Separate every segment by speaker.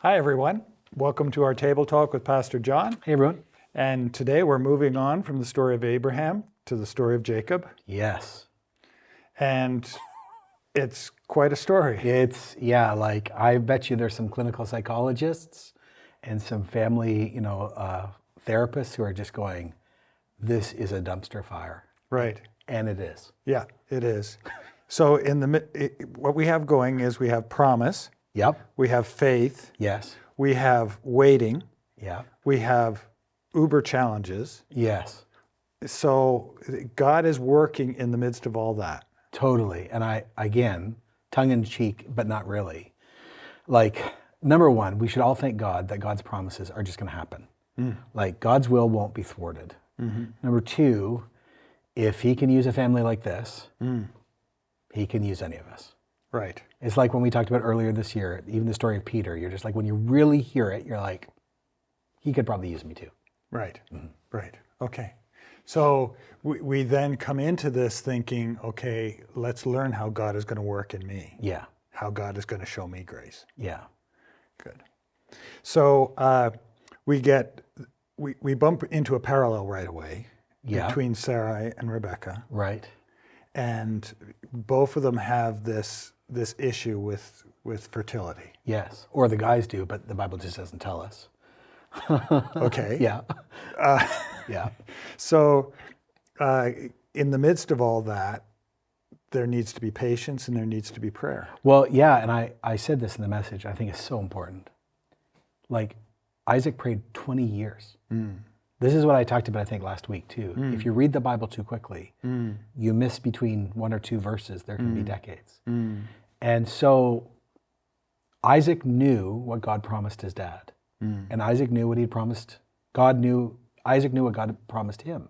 Speaker 1: Hi, everyone. Welcome to our Table Talk with Pastor Jon.
Speaker 2: Hey, everyone.
Speaker 1: And today we're moving on from the story of Abraham to the story of Jacob.
Speaker 2: Yes.
Speaker 1: And it's quite a story.
Speaker 2: I bet you there's some clinical psychologists and some family, therapists who are just going, this is a dumpster fire.
Speaker 1: Right.
Speaker 2: And it is.
Speaker 1: Yeah, it is. So what we have going is we have promise.
Speaker 2: Yep.
Speaker 1: We have faith.
Speaker 2: Yes.
Speaker 1: We have waiting.
Speaker 2: Yeah.
Speaker 1: We have uber challenges.
Speaker 2: Yes.
Speaker 1: So God is working in the midst of all that.
Speaker 2: Totally. And again, tongue in cheek, but not really. Like, number one, we should all thank God that God's promises are just going to happen. Like, God's will won't be thwarted. Mm-hmm. Number two, if he can use a family like this, he can use any of us.
Speaker 1: Right.
Speaker 2: It's like when we talked about earlier this year, even the story of Peter, you're just like, when you really hear it, you're like, he could probably use me too.
Speaker 1: Right. Mm-hmm. Right. Okay. So we then come into this thinking, okay, let's learn how God is going to work in me.
Speaker 2: Yeah.
Speaker 1: How God is going to show me grace.
Speaker 2: Yeah.
Speaker 1: Good. So we bump into a parallel right away between Sarai and Rebecca.
Speaker 2: Right.
Speaker 1: And both of them have this issue with fertility.
Speaker 2: Yes. Or the guys do, but the Bible just doesn't tell us.
Speaker 1: Okay.
Speaker 2: Yeah. Yeah.
Speaker 1: So in the midst of all that, there needs to be patience and there needs to be prayer.
Speaker 2: Well, yeah, and I said this in the message, I think it's so important. Like, Isaac prayed 20 years. This is what I talked about, I think, last week too. If you read the Bible too quickly, you miss between one or two verses, there can be decades. And so Isaac knew what God promised his dad. And Isaac knew what he'd promised. Isaac knew what God had promised him.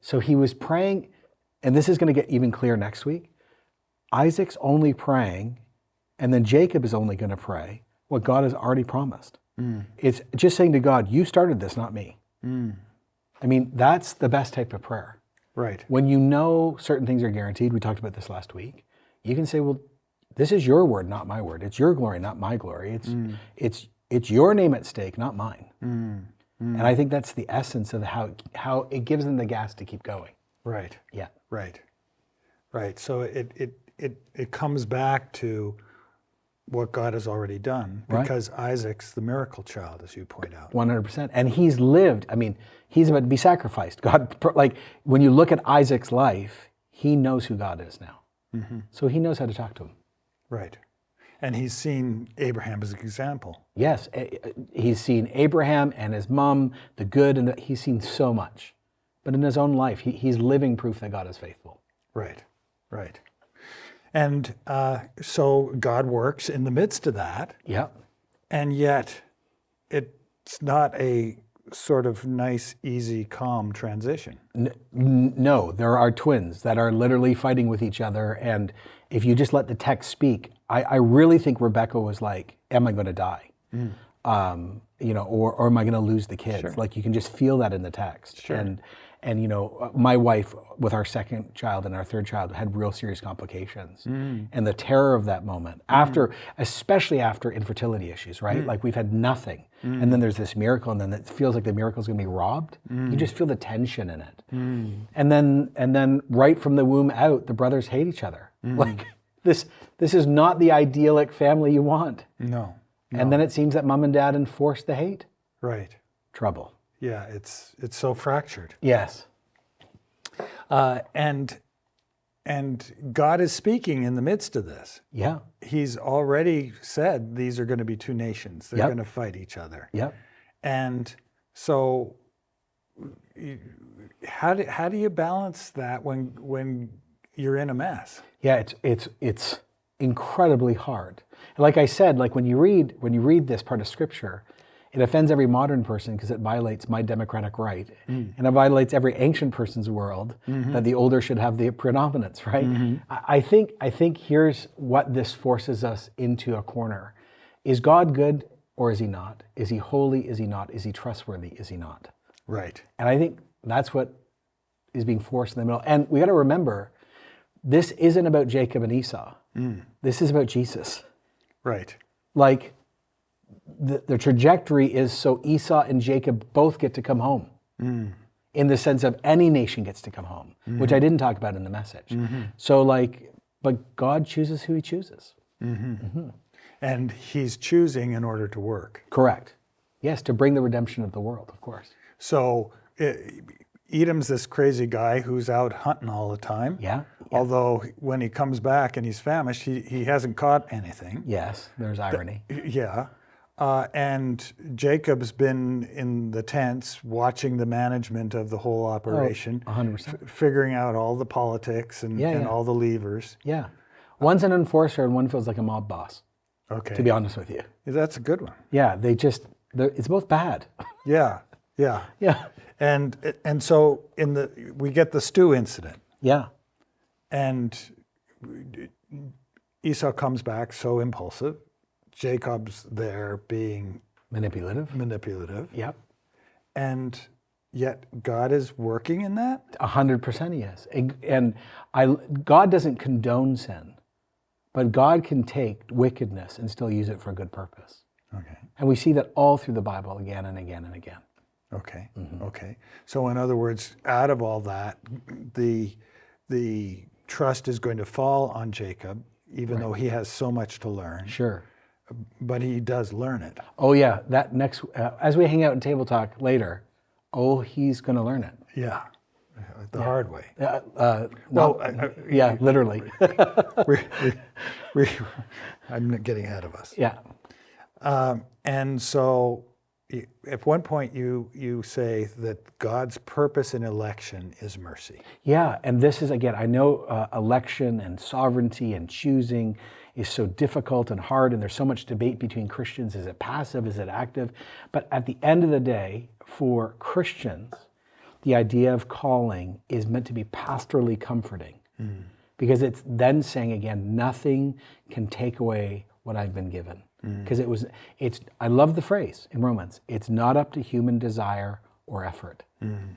Speaker 2: So he was praying, and this is going to get even clearer next week. Isaac's only praying, and then Jacob is only going to pray what God has already promised. It's just saying to God, you started this, not me. I mean, that's the best type of prayer.
Speaker 1: Right.
Speaker 2: When you know certain things are guaranteed, we talked about this last week, you can say, well, this is your word, not my word. It's your glory, not my glory. It's your name at stake, not mine. And I think that's the essence of how it gives them the gas to keep going.
Speaker 1: Right.
Speaker 2: Yeah.
Speaker 1: Right. Right. So it comes back to what God has already done, because Isaac's the miracle child, as you point out.
Speaker 2: 100%. And he's lived, I mean, he's about to be sacrificed. God, like, when you look at Isaac's life, he knows who God is now. So he knows how to talk to him.
Speaker 1: Right. And he's seen Abraham as an example.
Speaker 2: Yes. He's seen Abraham and his mom, the good, and he's seen so much. But in his own life, he's living proof that God is faithful.
Speaker 1: Right. Right. And so God works in the midst of that.
Speaker 2: Yep.
Speaker 1: And yet it's not a sort of nice, easy, calm transition.
Speaker 2: No, there are twins that are literally fighting with each other. And if you just let the text speak, I really think Rebecca was like, am I going to die? Or am I going to lose the kids? Sure. Like, you can just feel that in the text.
Speaker 1: Sure.
Speaker 2: And my wife, with our second child and our third child, had real serious complications. And the terror of that moment, especially after infertility issues, right? Like, we've had nothing. And then there's this miracle, and then it feels like the miracle's gonna be robbed. You just feel the tension in it. And then right from the womb out, the brothers hate each other. Like, this is not the idyllic family you want.
Speaker 1: No.
Speaker 2: And then it seems that mom and dad enforce the hate.
Speaker 1: Right.
Speaker 2: Trouble.
Speaker 1: Yeah, it's so fractured.
Speaker 2: Yes.
Speaker 1: And God is speaking in the midst of this.
Speaker 2: Yeah.
Speaker 1: He's already said these are going to be two nations. They're going to fight each other.
Speaker 2: Yep.
Speaker 1: And so how do you balance that when you're in a mess?
Speaker 2: Yeah, it's incredibly hard. Like I said, like when you read this part of Scripture, it offends every modern person because it violates my democratic right. And it violates every ancient person's world that the older should have the predominance, right? I think here's what this forces us into a corner. Is God good or is he not? Is he holy? Is he not? Is he trustworthy? Is he not?
Speaker 1: Right.
Speaker 2: And I think that's what is being forced in the middle. And we got to remember, this isn't about Jacob and Esau. This is about Jesus.
Speaker 1: Right.
Speaker 2: Like, the trajectory is so Esau and Jacob both get to come home. In the sense of any nation gets to come home, which I didn't talk about in the message. So but God chooses who he chooses.
Speaker 1: And he's choosing in order to work.
Speaker 2: Correct. Yes, to bring the redemption of the world, of course.
Speaker 1: So Edom's this crazy guy who's out hunting all the time.
Speaker 2: Yeah.
Speaker 1: Although when he comes back and he's famished, he hasn't caught anything.
Speaker 2: Yes, there's irony.
Speaker 1: Yeah. And Jacob's been in the tents watching the management of the whole operation.
Speaker 2: 100%.
Speaker 1: Figuring out all the politics and all the levers.
Speaker 2: Yeah. One's an enforcer and one feels like a mob boss,
Speaker 1: Okay.
Speaker 2: to be honest with you.
Speaker 1: That's a good one.
Speaker 2: Yeah, it's both bad.
Speaker 1: Yeah. Yeah.
Speaker 2: Yeah.
Speaker 1: And so we get the stew incident.
Speaker 2: Yeah.
Speaker 1: And Esau comes back so impulsive. Jacob's there being
Speaker 2: Manipulative. Yep.
Speaker 1: And yet God is working in that?
Speaker 2: 100% he is. And God doesn't condone sin, but God can take wickedness and still use it for a good purpose.
Speaker 1: Okay.
Speaker 2: And we see that all through the Bible again and again and again.
Speaker 1: Okay. Okay. So in other words, out of all that, the trust is going to fall on Jacob, even though he has so much to learn.
Speaker 2: Sure.
Speaker 1: But he does learn it.
Speaker 2: Oh yeah, that next, as we hang out in table talk later, he's going to learn it.
Speaker 1: Yeah. The hard way.
Speaker 2: Yeah, literally.
Speaker 1: I'm getting ahead of us.
Speaker 2: Yeah.
Speaker 1: And so at one point you say that God's purpose in election is mercy.
Speaker 2: Yeah, and this is, again, I know election and sovereignty and choosing is so difficult and hard, and there's so much debate between Christians. Is it passive? Is it active? But at the end of the day, for Christians, the idea of calling is meant to be pastorally comforting. Because it's then saying again, nothing can take away what I've been given. Because I love the phrase in Romans, it's not up to human desire or effort.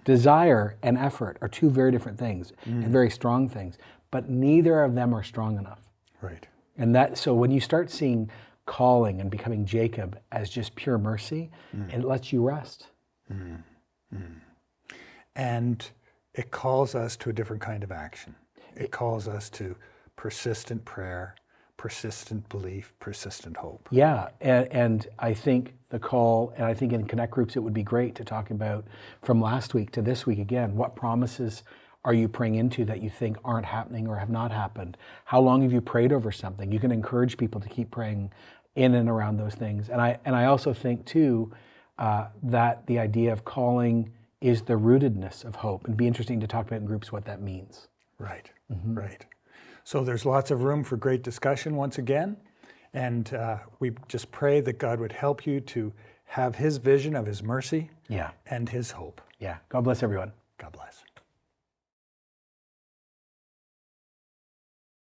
Speaker 2: Desire and effort are two very different things and very strong things, but neither of them are strong enough.
Speaker 1: Right.
Speaker 2: And so when you start seeing calling and becoming Jacob as just pure mercy, it lets you rest.
Speaker 1: And it calls us to a different kind of action. It calls us to persistent prayer, persistent belief, persistent hope.
Speaker 2: Yeah, and I think the call, and I think in Connect groups it would be great to talk about from last week to this week again, what promises are you praying into that you think aren't happening or have not happened? How long have you prayed over something? You can encourage people to keep praying in and around those things. And I also think too that the idea of calling is the rootedness of hope. It'd be interesting to talk about in groups what that means.
Speaker 1: Right, right. So there's lots of room for great discussion once again. And we just pray that God would help you to have his vision of his mercy and his hope.
Speaker 2: Yeah. God bless everyone.
Speaker 1: God bless.